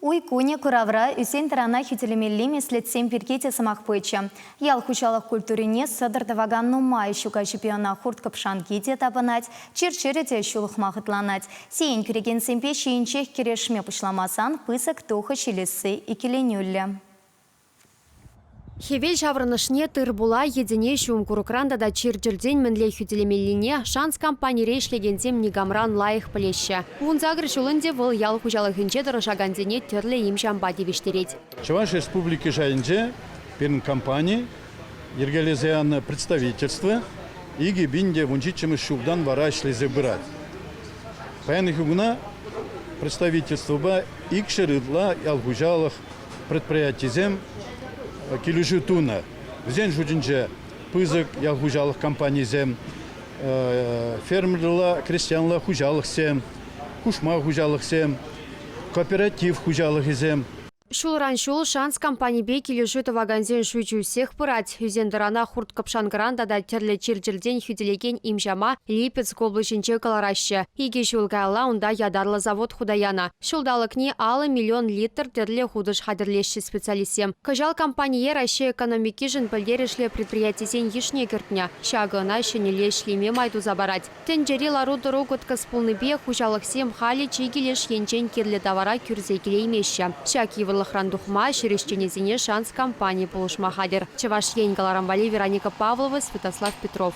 Уй куне куравра үсен тарана хютелемеллеме слетсем перкете самах пыча. Ял хучалах культурине садырдаваган нумай щука чемпиона хурт капшанките табанать, чир-чирете щулых махытланать. Сейн күреген семпе шейінчех керешме пышламасан пысак тоха шелесі и келенюлле. Хевел шаврынышне тыр була едине шум курукранда да чирджердень мінле хютелемеллине шанс компания рейшлегензем негамран лайых плеща. Вун загрыш улынде выл ял хужалых инче дырышагандене терле им шамба девиштереть. Чуваш республики жайынже перн компания ергелезеян представительство и гибинде вунчичем шубдан вара шлезе брать. Паян хугна представительство ба икшерыдла ял хужалых предприятизем Килюжу туна. Взен жудинже пызык ял хужалых компаний зем, фермерла, крестьянла хужалых сем, кушма хужалых сем, кооператив хужалых зем. Шулран шул шанс компания бейки лежит ваганзен шуйчу всех пырать. Юзен дырана хурт капшангранда да терле чирджердень хюделеген имжама Липецк облачинче калараща. Иге шулгайла унда ядарлы завод худаяна. Шулдалыкне алы миллион литр терле худыш хадырлешші специалистем. Кажал компания раще экономики жын пылдерешле предприятизен ешне кертня. Шагына шенеле шлеме майду забарать. Тенджери лару дорогот каспулныбе хужалых сем хали чигелеш енчен керле товара кюрзекеле имеща. Шаки Лохрандухма, шерещенезине шанс компании полушмахадер. Чеваш Янгаларамбали, Вероника Павлова, Святослав Петров.